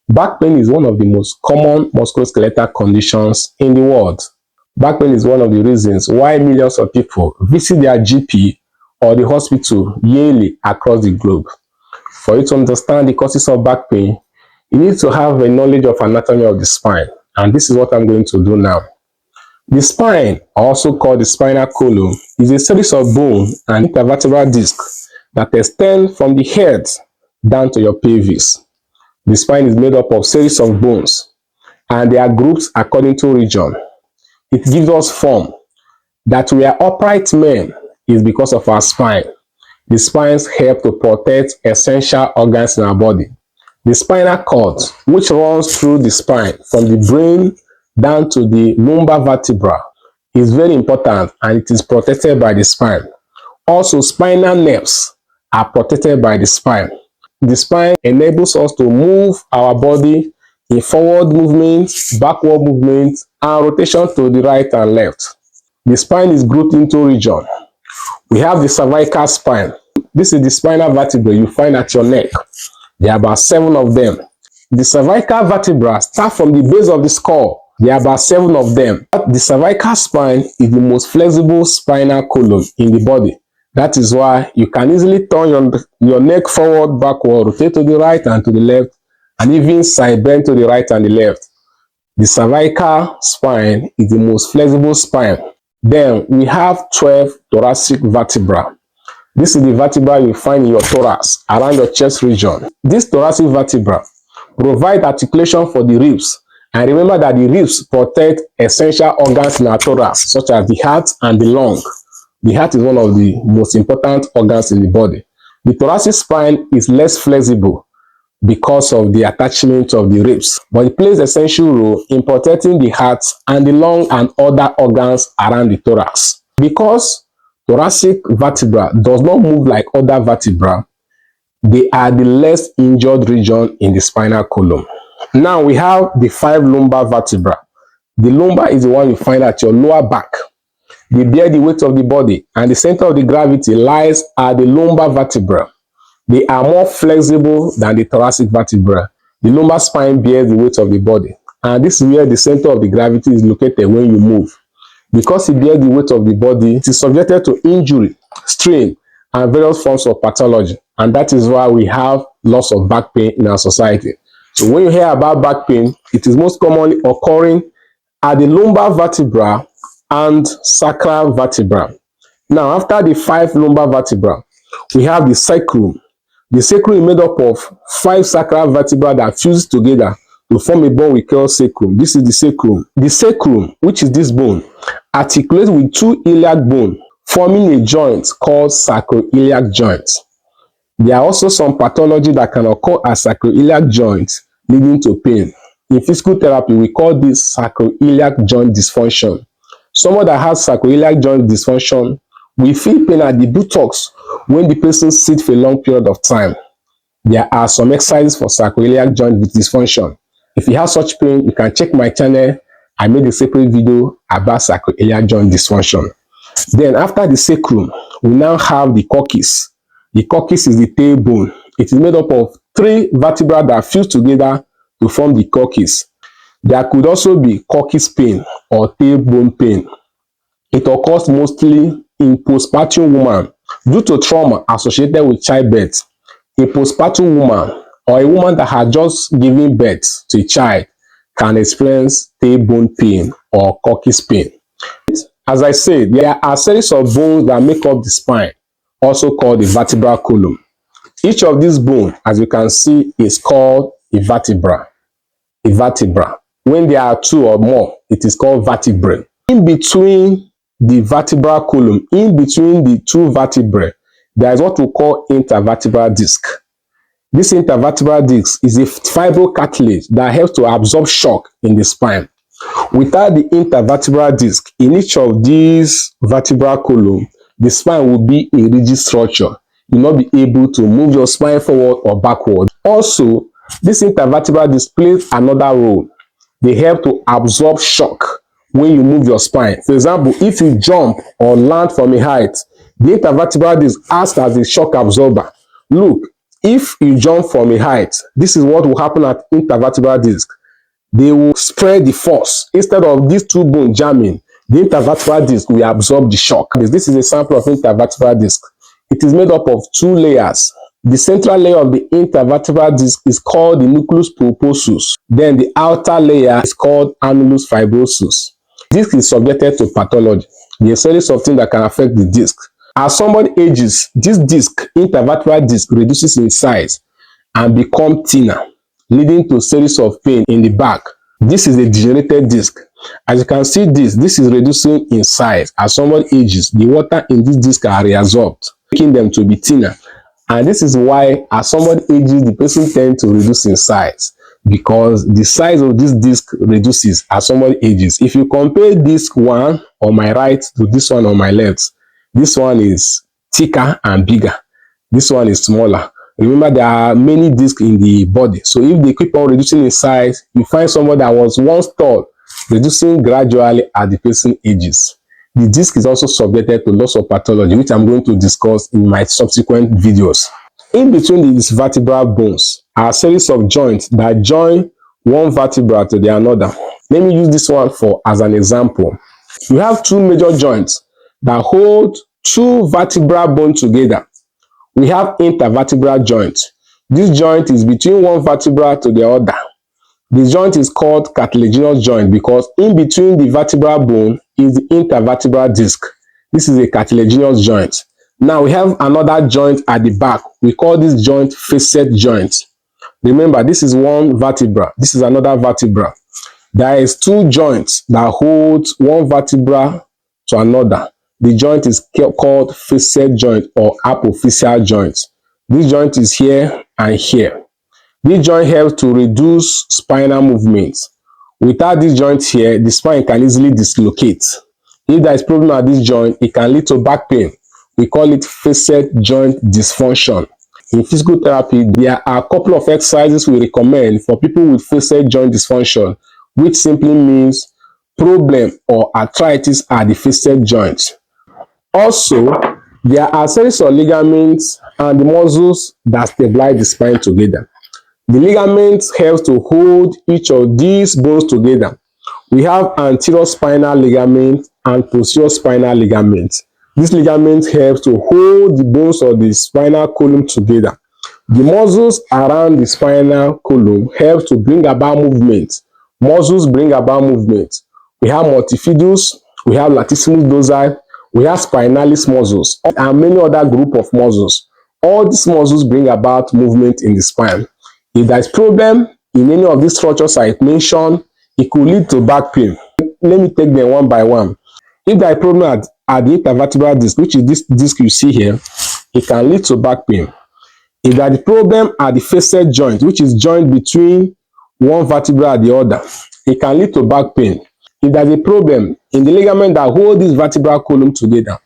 Back pain is one of the most common musculoskeletal conditions in the world. Back pain is one of the reasons why millions of people visit their GP or the hospital yearly across the globe. For you to understand the causes of back pain, you need to have a knowledge of anatomy of the spine, and this is what I'm going to do now. The spine, also called the spinal column, is a series of bone and intervertebral discs that extend from the head down to your pelvis. The spine is made up of series of bones, and they are grouped according to region. It gives us form. That we are upright men is because of our spine. The spines help to protect essential organs in our body. The spinal cord, which runs through the spine from the brain down to the lumbar vertebra, is very important, and it is protected by the spine. Also, spinal nerves are protected by the spine. The spine enables us to move our body in forward movement, backward movement, and rotation to the right and left. The spine is grouped into regions. We have the cervical spine. This is the spinal vertebrae you find at your neck. There are about 7 of them. The cervical vertebra start from the base of the skull. There are about 7 of them. The cervical spine is the most flexible spinal column in the body. That is why you can easily turn your neck forward, backward, rotate to the right and to the left, and even side bend to the right and the left. The cervical spine is the most flexible spine. Then we have 12 thoracic vertebra. This is the vertebra you find in your thorax, around your chest region. This thoracic vertebra provide articulation for the ribs. And remember that the ribs protect essential organs in our thorax, such as the heart and the lung. The heart is one of the most important organs in the body. The thoracic spine is less flexible because of the attachment of the ribs, but it plays an essential role in protecting the heart and the lung and other organs around the thorax. Because thoracic vertebra does not move like other vertebra, they are the less injured region in the spinal column. Now we have the 5 lumbar vertebra. The lumbar is the one you find at your lower back. They bear the weight of the body, and the center of the gravity lies at the lumbar vertebra. They are more flexible than the thoracic vertebra. The lumbar spine bears the weight of the body, and this is where the center of the gravity is located when you move. Because it bears the weight of the body, it is subjected to injury, strain, and various forms of pathology, and that is why we have lots of back pain in our society. So when you hear about back pain, it is most commonly occurring at the lumbar vertebra and sacral vertebra. Now, after the 5 lumbar vertebra, we have the sacrum. The sacrum is made up of 5 sacral vertebrae that fuse together to form a bone we call sacrum. This is the sacrum. The sacrum, which is this bone, articulates with 2 iliac bones, forming a joint called sacroiliac joint. There are also some pathology that can occur at sacroiliac joints, leading to pain. In physical therapy, we call this sacroiliac joint dysfunction. Someone that has sacroiliac joint dysfunction will feel pain at the buttocks when the person sits for a long period of time. There are some exercises for sacroiliac joint dysfunction. If you have such pain, you can check my channel. I made a separate video about sacroiliac joint dysfunction. Then after the sacrum, we now have the coccyx. The coccyx is the tailbone. It is made up of 3 vertebrae that fuse together to form the coccyx. There could also be coccyx pain or tailbone pain. It occurs mostly in postpartum woman due to trauma associated with childbirth. A postpartum woman or a woman that has just given birth to a child can experience tailbone pain or coccyx pain. As I said, there are a series of bones that make up the spine, also called the vertebral column. Each of these bones, as you can see, is called a vertebra. A vertebra. When there are 2 or more, it is called vertebrae. In between the vertebral column, in between the 2 vertebrae, there is what we call intervertebral disc. This intervertebral disc is a fibrocartilage that helps to absorb shock in the spine. Without the intervertebral disc in each of these vertebral columns, the spine will be a rigid structure. You will not be able to move your spine forward or backward. Also, this intervertebral disc plays another role. They help to absorb shock when you move your spine. For example, if you jump or land from a height, the intervertebral disc acts as a shock absorber. Look, If you jump from a height, this is what will happen at intervertebral disc. They will spread the force. Instead of these two bones jamming, the intervertebral disc will absorb the shock. This is a sample of intervertebral disc. It is made up of two layers. The central layer of the intervertebral disc is called the nucleus pulposus. Then the outer layer is called annulus fibrosus. Disc is subjected to pathology. There are a series of things that can affect the disc. As somebody ages, this disc, intervertebral disc, reduces in size and becomes thinner, leading to a series of pain in the back. This is a degenerated disc. As you can see, this is reducing in size. As somebody ages, the water in this disc are reabsorbed, making them to be thinner. And this is why as somebody ages, the person tends to reduce in size, because the size of this disc reduces as somebody ages. If you compare disc one on my right to this one on my left, this one is thicker and bigger. This one is smaller. Remember, there are many discs in the body. So if they keep on reducing in size, you find someone that was once tall, reducing gradually as the person ages. The disc is also subjected to loss of pathology, which I'm going to discuss in my subsequent videos. In between these vertebral bones are a series of joints that join one vertebra to the another. Let me use this one as an example. We have two major joints that hold two vertebral bones together. We have intervertebral joint. This joint is between one vertebra to the other. The joint is called cartilaginous joint because in between the vertebral bone is the intervertebral disc. This is a cartilaginous joint. Now we have another joint at the back. We call this joint facet joint. Remember, this is one vertebra. This is another vertebra. There is two joints that hold one vertebra to another. The joint is called facet joint or apophyseal joint. This joint is here and here. This joint helps to reduce spinal movements. Without this joint here, the spine can easily dislocate. If there is problem at this joint, it can lead to back pain. We call it facet joint dysfunction. In physical therapy, there are a couple of exercises we recommend for people with facet joint dysfunction, which simply means problem or arthritis at the facet joint. Also, there are a series of ligaments and the muscles that stabilize the spine together. The ligaments help to hold each of these bones together. We have anterior spinal ligament and posterior spinal ligament. These ligaments help to hold the bones of the spinal column together. The muscles around the spinal column help to bring about movement. Muscles bring about movement. We have multifidus, we have latissimus dorsi, we have spinalis muscles, and many other group of muscles. All these muscles bring about movement in the spine. If there is problem in any of these structures I mentioned, it could lead to back pain. Let me take them one by one. If there is problem at the intervertebral disc, which is this disc you see here, it can lead to back pain. If there is problem at the facet joint, which is joint between one vertebra and the other, it can lead to back pain. If there is a problem in the ligament that hold this vertebral column together,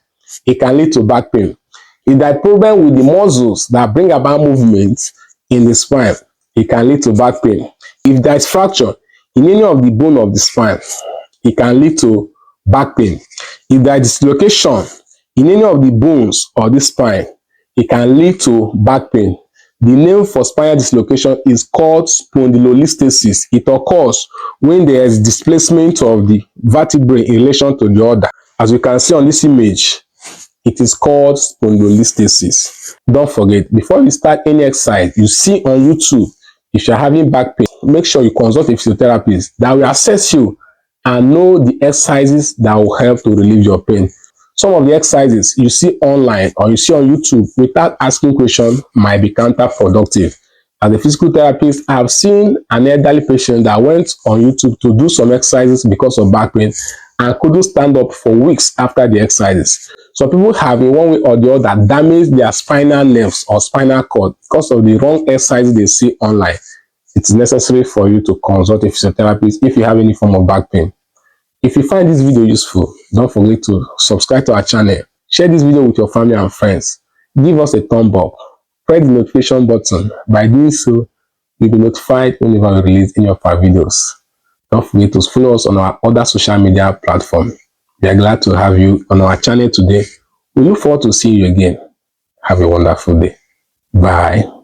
it can lead to back pain. If there is a problem with the muscles that bring about movement in the spine, it can lead to back pain. If there is fracture in any of the bone of the spine, it can lead to back pain. If there is dislocation in any of the bones of the spine, it can lead to back pain. The name for spinal dislocation is called spondylolisthesis. It occurs when there is displacement of the vertebrae in relation to the other. As you can see on this image, it is called spondylolisthesis. Don't forget, before you start any exercise you see on YouTube, if you're having back pain, make sure you consult a physiotherapist that will assess you and know the exercises that will help to relieve your pain. Some of the exercises you see online or you see on YouTube without asking questions might be counterproductive. As a physical therapist, I have seen an elderly patient that went on YouTube to do some exercises because of back pain and couldn't stand up for weeks after the exercises. Some people have in one way or the other damaged their spinal nerves or spinal cord because of the wrong exercises they see online. It is necessary for you to consult a physiotherapist if you have any form of back pain. If you find this video useful, don't forget to subscribe to our channel. Share this video with your family and friends. Give us a thumb up. Press the notification button. By doing so, you'll be notified whenever we release any of our videos. Don't forget to follow us on our other social media platforms. We are glad to have you on our channel today. We look forward to seeing you again. Have a wonderful day. Bye.